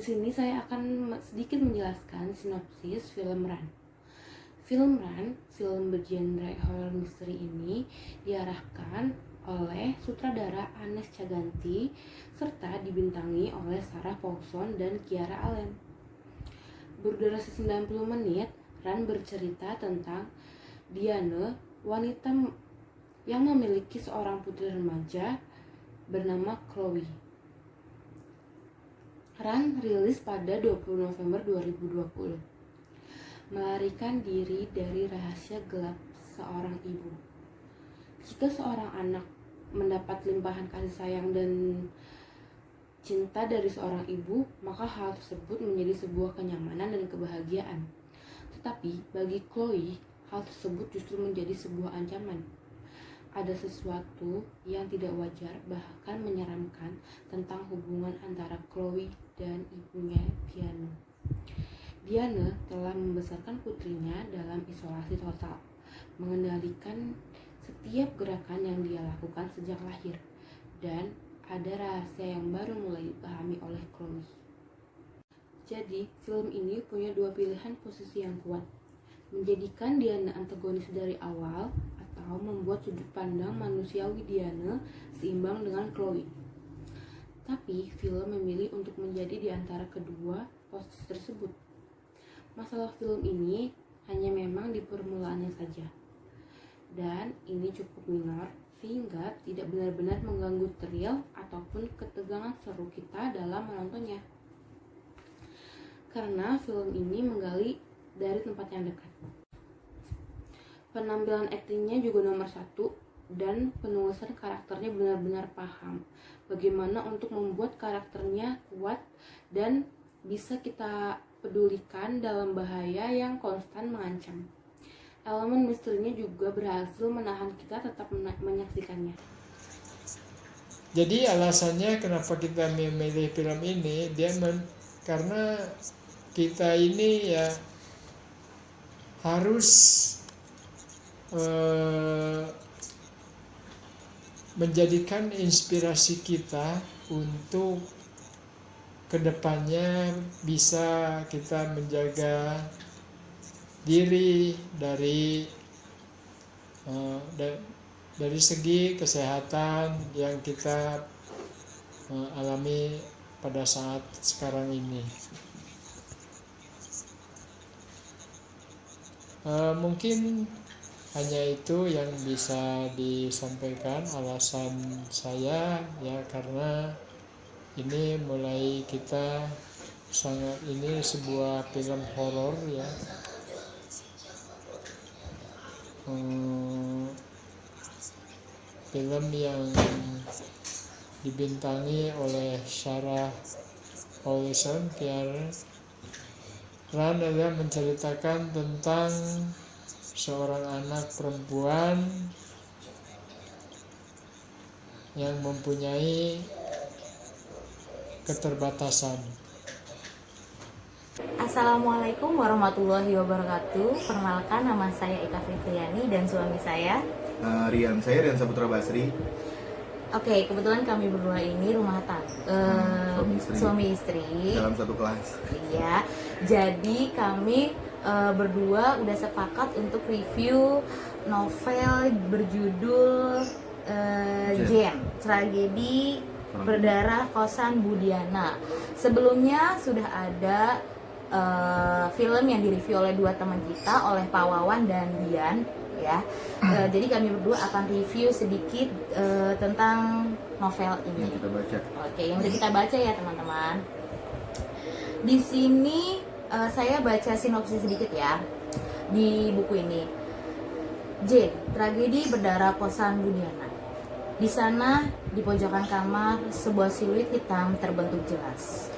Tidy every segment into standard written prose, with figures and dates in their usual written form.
sini saya akan sedikit menjelaskan sinopsis film Run. Film Run, film bergenre horror misteri ini diarahkan oleh sutradara Anes Caganti serta dibintangi oleh Sarah Paulson dan Kiara Allen. Berdurasi 90 menit, Run bercerita tentang Diane, wanita yang memiliki seorang putri remaja bernama Chloe. Run rilis pada 20 November 2020. Melarikan diri dari rahasia gelap seorang ibu. Jika seorang anak mendapat limpahan kasih sayang dan cinta dari seorang ibu, maka hal tersebut menjadi sebuah kenyamanan dan kebahagiaan. Tetapi bagi Chloe, hal tersebut justru menjadi sebuah ancaman. Ada sesuatu yang tidak wajar, bahkan menyeramkan tentang hubungan antara Chloe dan ibunya Diane. Diane telah membesarkan putrinya dalam isolasi total, mengendalikan setiap gerakan yang dia lakukan sejak lahir, dan ada rahasia yang baru mulai dipahami oleh Chloe. Jadi, film ini punya dua pilihan posisi yang kuat. Menjadikan Diane antagonis dari awal, atau membuat sudut pandang manusiawi Diane seimbang dengan Chloe. Tapi, film memilih untuk menjadi di antara kedua posisi tersebut. Masalah film ini hanya memang di permulaannya saja. Dan ini cukup minor, sehingga tidak benar-benar mengganggu thrill ataupun ketegangan seru kita dalam menontonnya. Karena film ini menggali dari tempat yang dekat. Penampilan aktingnya juga nomor satu, dan penulisan karakternya benar-benar paham bagaimana untuk membuat karakternya kuat dan bisa kita pedulikan dalam bahaya yang konstan mengancam. Elemen misterinya juga berhasil menahan kita tetap menyaksikannya. Jadi alasannya kenapa kita memilih film ini, karena kita ini ya harus menjadikan inspirasi kita untuk kedepannya bisa kita menjaga diri dari segi kesehatan yang kita alami pada saat sekarang ini. Mungkin hanya itu yang bisa disampaikan alasan saya ya, karena ini mulai kita sangat, ini sebuah film horor ya, film yang dibintangi oleh Sarah Paulson. Run adalah menceritakan tentang seorang anak perempuan yang mempunyai keterbatasan. Assalamualaikum warahmatullahi wabarakatuh. Perkenalkan, nama saya Eka Fitriani dan suami saya Rian Saputra Basri. Oke, kebetulan kami berdua ini rumah tangga, suami istri dalam satu kelas. Iya, jadi kami berdua udah sepakat untuk review novel berjudul Jen, Tragedi Berdarah Kosan Budiana. Sebelumnya sudah ada film yang direview oleh dua teman kita, oleh Pak Wawan dan Dian ya. Jadi kami berdua akan review sedikit tentang novel ini. Yang kita baca. Oke, yang udah kita baca ya teman-teman. Di sini saya baca sinopsis sedikit ya di buku ini. J. Tragedi Berdarah Kosan Budiana. Di sana, di pojokan kamar, sebuah siluet hitam terbentuk jelas.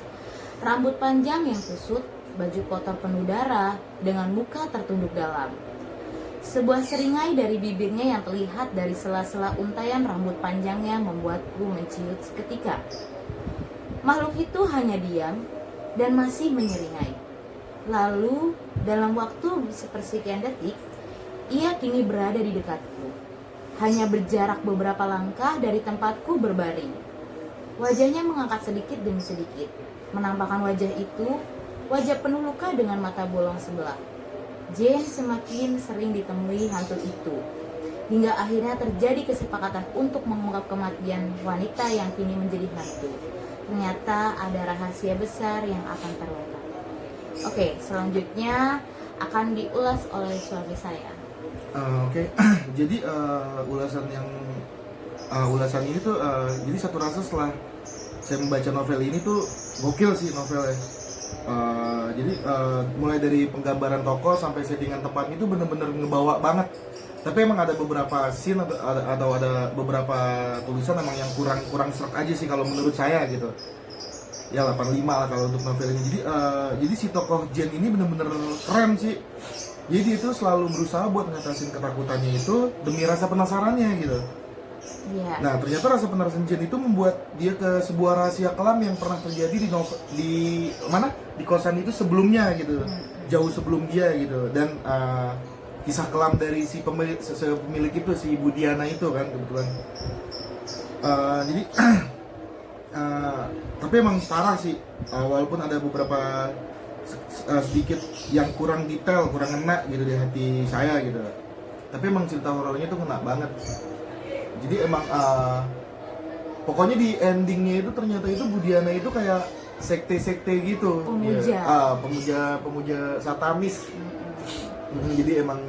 Rambut panjang yang kusut, baju kotor penuh darah, dengan muka tertunduk dalam. Sebuah seringai dari bibirnya yang terlihat dari sela-sela untaian rambut panjangnya membuatku menciut seketika. Makhluk itu hanya diam dan masih menyeringai. Lalu, dalam waktu sepersekian detik, ia kini berada di dekatku. Hanya berjarak beberapa langkah dari tempatku berbaring. Wajahnya mengangkat sedikit demi sedikit, menampakkan wajah itu wajah penuh luka dengan mata bolong sebelah. Jane semakin sering ditemui hantu itu, hingga akhirnya terjadi kesepakatan untuk mengungkap kematian wanita yang kini menjadi hantu. Ternyata ada rahasia besar yang akan terungkap. Oke, selanjutnya akan diulas oleh suami saya. Oke. Jadi ulasan ini tuh jadi satu rasa setelah saya membaca novel ini tuh gokil sih novelnya. Jadi mulai dari penggambaran tokoh sampai settingan tempatnya itu bener-bener ngebawa banget. Tapi emang ada beberapa scene atau ada beberapa tulisan emang yang kurang serak aja sih kalau menurut saya gitu. Ya 85 lah kalau untuk novel ini. Jadi si tokoh Jane ini bener-bener keren sih. Jadi dia itu selalu berusaha buat ngatasin ketakutannya itu demi rasa penasarannya gitu. Iya. Nah ternyata rasa penasaran Jane itu membuat dia ke sebuah rahasia kelam yang pernah terjadi di kosan itu sebelumnya gitu, jauh sebelum dia gitu. Dan kisah kelam dari si pemilik itu, si Ibu Diana itu kan kebetulan. Jadi tapi emang parah sih, walaupun ada beberapa sedikit yang kurang detail, kurang ngena gitu di hati saya gitu. Tapi emang cerita horornya tuh kena banget. Jadi emang pokoknya di endingnya itu ternyata itu Bu Diana itu kayak sekte-sekte gitu. Pemuja. Ya, pemuja satanis. Jadi emang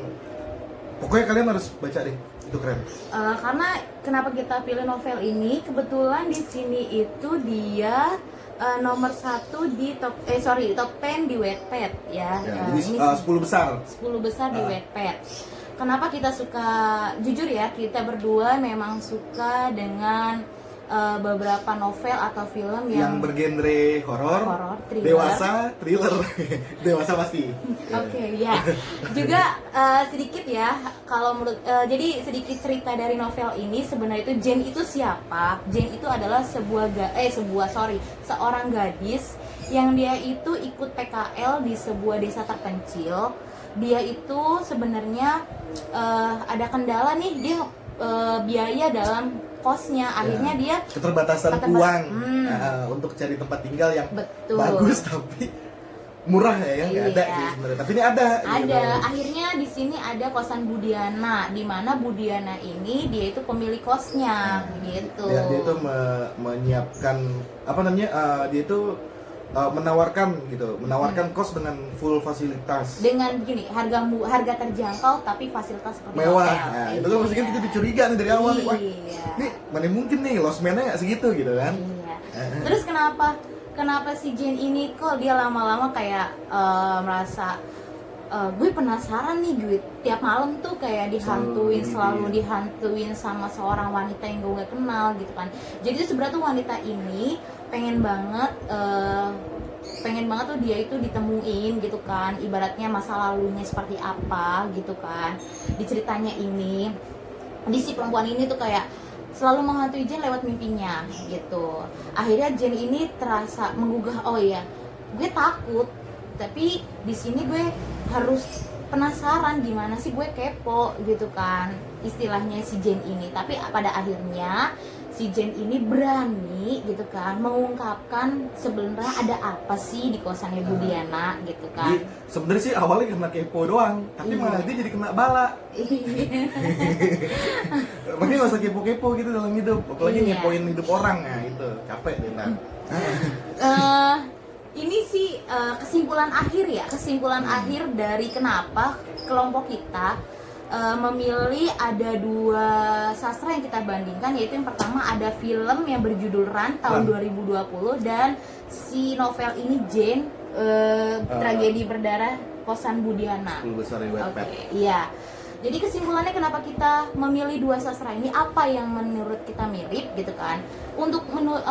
pokoknya kalian harus baca deh, itu keren. Karena kenapa kita pilih novel ini, kebetulan di sini itu dia nomor 1 di top 10 di Wattpad ya. Jadi Ini 10 besar. 10 besar di Wattpad. Kenapa kita suka, jujur ya, kita berdua memang suka dengan beberapa novel atau film yang bergenre horor, thriller. dewasa, thriller. Dewasa pasti. Oke, ya. Juga sedikit ya, kalau menurut jadi sedikit cerita dari novel ini. Sebenarnya itu Jane itu siapa? Jane itu adalah seorang gadis yang dia itu ikut PKL di sebuah desa terpencil. Dia itu sebenarnya ada kendala nih, dia biaya dalam kosnya, akhirnya dia keterbatasan uang untuk cari tempat tinggal yang bagus tapi murah ya, nggak ada sih sebenarnya, tapi ini ada gitu. Akhirnya di sini ada kosan Bu Diana, di mana Bu Diana ini dia itu pemilik kosnya gitu. Dia itu menyiapkan dia itu menawarkan kos dengan full fasilitas, dengan gini harga terjangkau tapi fasilitas seperti mewah. hotel. Nah, itu kan maksudnya kita dicuriga nih dari awal nih, wah nih mana mungkin nih lost man-nya nggak segitu gitu kan. Terus kenapa si Jane ini kok dia lama-lama kayak merasa gue penasaran nih, gue tiap malam tuh kayak selalu dihantuin sama seorang wanita yang gue gak kenal gitu kan. Jadi sebenarnya tuh wanita ini pengen banget tuh dia itu ditemuin gitu kan, ibaratnya masa lalunya seperti apa gitu kan. Di ceritanya ini, di si perempuan ini tuh kayak selalu menghantui Jane lewat mimpinya gitu. Akhirnya Jane ini terasa menggugah, oh iya gue takut, tapi di sini gue harus penasaran, gimana sih, gue kepo gitu kan istilahnya si Jane ini. Tapi pada akhirnya si Jane ini berani gitu kan mengungkapkan sebenarnya ada apa sih di kosannya Bu Diana gitu kan. Jadi sebenarnya sih awalnya kena kepo doang, tapi malah dia jadi kena bala. Makanya gak usah kepo-kepo gitu dalam hidup, apalagi ngepoin hidup orang, nah itu capek deh ntar. Ini sih kesimpulan akhir dari kenapa kelompok kita memilih ada 2 sastra yang kita bandingkan, yaitu yang pertama ada film yang berjudul Run tahun 2020 dan si novel ini Jane Tragedi Berdarah Kosan Bu Diana. 10 besar di Wattpad. Iya. Jadi kesimpulannya kenapa kita memilih 2 sastra ini, apa yang menurut kita mirip gitu kan. Untuk menurut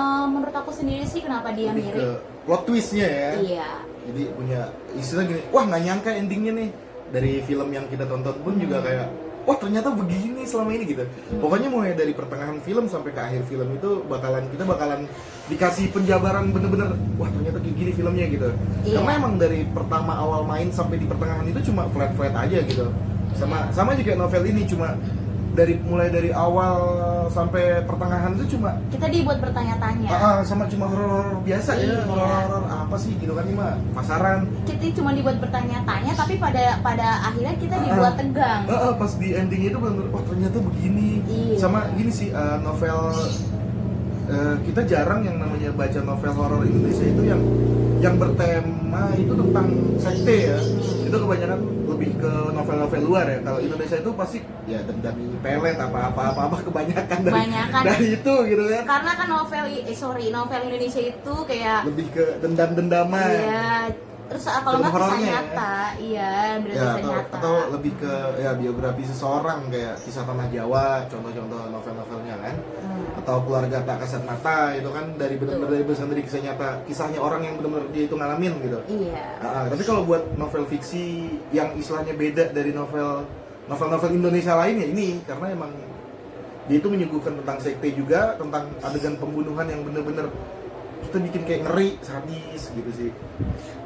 aku sendiri sih kenapa dia lebih mirip, ke plot twistnya ya. Iya. Jadi punya istilah gini, wah nggak nyangka endingnya nih. Dari film yang kita tonton pun juga kayak, wah ternyata begini selama ini gitu. Pokoknya mulai dari pertengahan film sampai ke akhir film itu kita bakalan dikasih penjabaran bener-bener, wah ternyata kayak gini filmnya gitu. Karena emang dari pertama awal main sampai di pertengahan itu cuma flat aja gitu. Sama aja kayak novel ini, cuma mulai dari awal sampai pertengahan itu cuma Kita dibuat bertanya-tanya. sama cuma horor biasa ya, Iya. horor apa sih gitu kan, ini mah pasaran. Kita cuma dibuat bertanya-tanya, tapi pada akhirnya kita dibuat tegang. Pas di ending itu benar-benar oh ternyata begini. Iya. Sama gini sih novel kita jarang yang namanya baca novel horor Indonesia itu yang bertema itu tentang sekte ya. Itu kebanyakan lebih ke novel-novel luar ya. Kalau Indonesia itu pasti ya dendam ini pelet apa kebanyakan dari itu gitu kan. Karena kan novel Indonesia itu kayak Lebih ke dendam-dendaman. iya. Terus kalau nggak kisah Horornya ya. nyata, iya bener Ya, kisah nyata. atau lebih ke ya biografi seseorang kayak Kisah Tanah Jawa, contoh-contoh novel-novelnya kan. Atau Keluarga Tak Kasat Mata, itu kan dari benar-benar dari bersama dari kisah nyata, kisahnya orang yang benar-benar dia itu ngalamin gitu. Iya. Tapi kalau buat novel fiksi yang istilahnya beda dari novel-novel Indonesia lainnya ini, karena emang dia itu menyuguhkan tentang sekte juga, tentang adegan pembunuhan yang benar-benar kita bikin kayak ngeri, sadis gitu sih.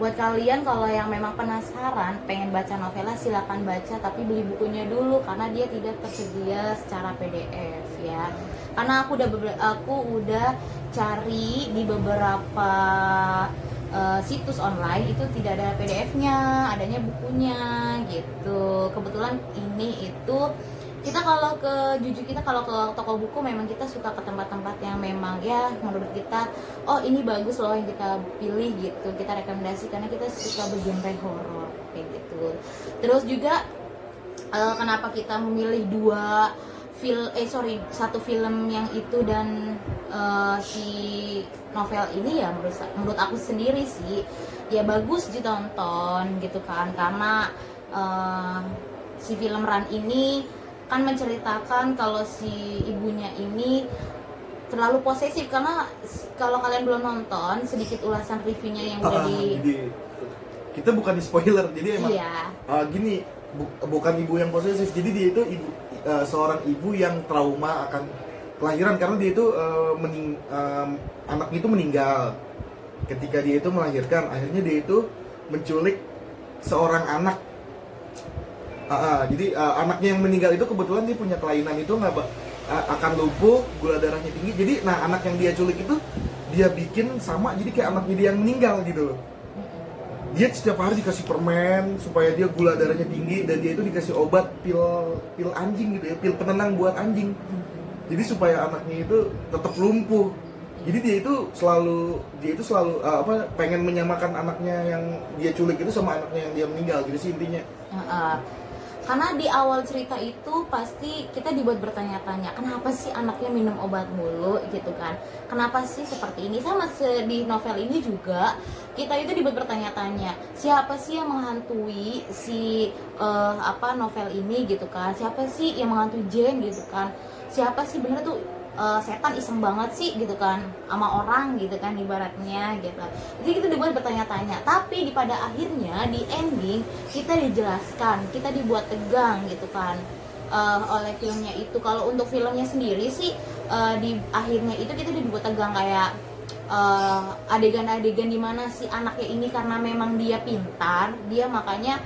Buat kalian kalau yang memang penasaran pengen baca novelnya, silakan baca, tapi beli bukunya dulu karena dia tidak tersedia secara PDF ya. Karena aku udah cari di beberapa situs online itu tidak ada PDF-nya, adanya bukunya gitu. Kebetulan ini itu kita kalau ke toko buku memang kita suka ke tempat-tempat yang memang ya menurut kita oh ini bagus loh yang kita pilih gitu, kita rekomendasi karena kita suka bergenre horor kayak gitu. Terus juga kenapa kita memilih satu film yang itu dan si novel ini ya menurut aku sendiri sih ya bagus ditonton gitu kan, karena si film Run ini kan menceritakan kalau si ibunya ini terlalu posesif. Karena kalau kalian belum nonton, sedikit ulasan reviewnya yang udah Jadi kita bukan di spoiler, jadi emang gini bukan ibu yang posesif, jadi dia itu seorang ibu yang trauma akan kelahiran karena dia itu anaknya itu meninggal ketika dia itu melahirkan. Akhirnya dia itu menculik seorang anak. Jadi anaknya yang meninggal itu kebetulan dia punya kelainan itu akan lumpuh, gula darahnya tinggi. Jadi anak yang dia culik itu dia bikin sama jadi kayak anaknya dia yang meninggal gitu loh. Dia setiap hari dikasih permen supaya dia gula darahnya tinggi, dan dia itu dikasih obat pil anjing gitu ya, pil penenang buat anjing. Jadi supaya anaknya itu tetap lumpuh. Jadi dia itu selalu pengen menyamakan anaknya yang dia culik itu sama anaknya yang dia meninggal gitu sih intinya. Karena di awal cerita itu pasti kita dibuat bertanya-tanya, kenapa sih anaknya minum obat mulu gitu kan, kenapa sih seperti ini. Sama di novel ini juga kita itu dibuat bertanya-tanya, siapa sih yang menghantui si novel ini gitu kan, siapa sih yang menghantui Jane gitu kan, siapa sih bener tuh setan iseng banget sih gitu kan sama orang gitu kan ibaratnya gitu. Jadi kita dibuat bertanya-tanya, tapi pada akhirnya di ending kita dijelaskan, kita dibuat tegang gitu kan oleh filmnya itu. Kalau untuk filmnya sendiri sih di akhirnya itu kita dibuat tegang kayak adegan-adegan dimana si anaknya ini karena memang dia pintar, dia makanya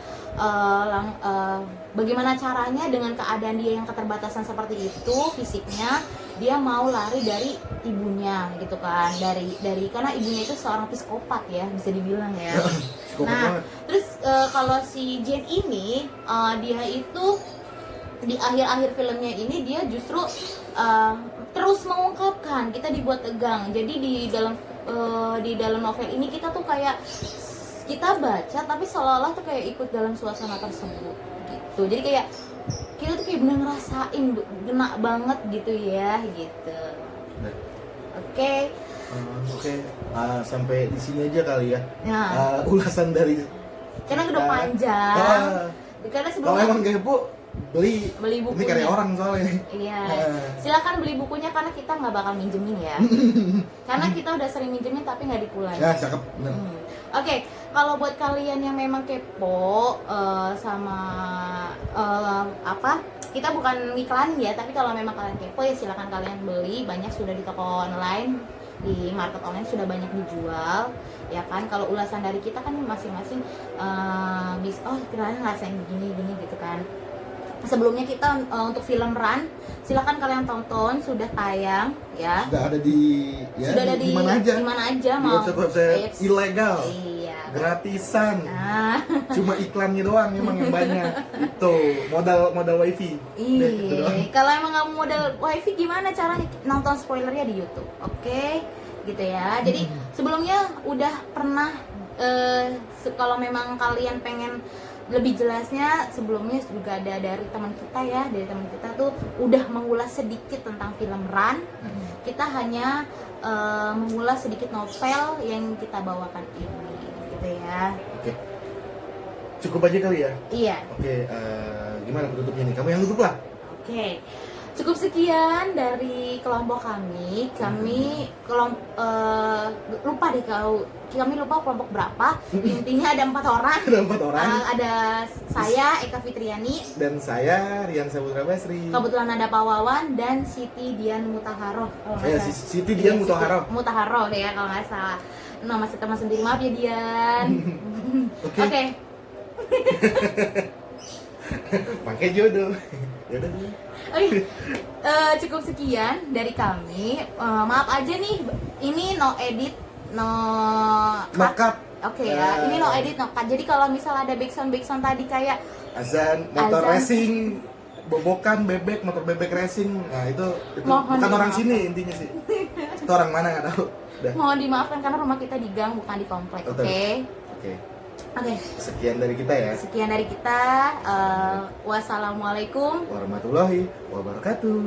bagaimana caranya dengan keadaan dia yang keterbatasan seperti itu fisiknya, dia mau lari dari ibunya gitu kan, dari karena ibunya itu seorang psikopat ya bisa dibilang ya. Nah terus kalau si Jane ini dia itu di akhir-akhir filmnya ini dia justru terus mengungkapkan, kita dibuat tegang. Jadi di dalam novel ini kita tuh kayak kita baca tapi seolah-olah tuh kayak ikut dalam suasana tersebut gitu. Jadi kayak kita tuh kayak bener ngerasain kena banget gitu ya gitu. Oke. Sampai di sini aja kali ya. Nah, Ulasan dari karena udah panjang. Karena kalau sebelumnya emang kepo beli bukunya. Ini karya orang soalnya. Iya. Silakan beli bukunya karena kita nggak bakal minjemin ya. Karena kita udah sering minjemin tapi nggak dipulai. Ya cakep. Oke, kalau buat kalian yang memang kepo sama kita bukan iklanin ya, tapi kalau memang kalian kepo ya silakan kalian beli. Banyak sudah di toko online, di market online sudah banyak dijual ya kan. Kalau ulasan dari kita kan masing-masing bisa kalian ngerasain gini gitu kan. sebelumnya kita untuk film Run, silakan kalian tonton, sudah tayang ya. Sudah ada di ya, Sudah ada di mana aja. Dimana aja Di mau. website ilegal. Iya. Gratisan. Nah, Cuma iklannya doang emang yang banyak. Itu modal wifi. Udah, itu doang. iya. Kalau emang nggak mau modal wifi gimana caranya nonton spoilernya di YouTube? Oke, gitu ya. Jadi sebelumnya udah pernah kalau memang kalian pengen lebih jelasnya, sebelumnya juga ada dari teman kita ya, dari teman kita tuh udah mengulas sedikit tentang film Run. Kita hanya mengulas sedikit novel yang kita bawakan ini, gitu ya. Oke. Cukup aja kali ya. Iya. Oke, gimana penutupnya nih? Kamu yang tutup lah. Oke, cukup sekian dari kelompok kami. Kami lupa deh kami lupa kelompok berapa. Intinya ada 4 orang. Ada 4 orang. Ada saya Eka Fitriani, Dan saya Rian Saputra Basri. kebetulan ada Pak Wawan dan Siti Dian Mutaharo. Kalau nggak salah. Siti Dian Iya, Mutaharo. Mutaharo ya kalau nggak salah. Nama teman sendiri, maaf ya Dian. Oke. Oke. Pakai jodoh. Ya udah. Oke, cukup sekian dari kami. Maaf aja nih, ini no edit, no Makat Oke ya, ini no edit, no cut. Jadi kalau misal ada backsound tadi kayak azan, motor Azan. racing, bobokan, bebek, motor bebek racing. Nah, itu Mohon bukan orang dimaafkan. sini intinya sih. Itu orang mana nggak tahu. Udah. mohon dimaafkan karena rumah kita di gang bukan di komplek. Betul. Oke. Oke. Oke. Sekian dari kita ya. Sekian dari kita. Wassalamualaikum. Warahmatullahi wabarakatuh.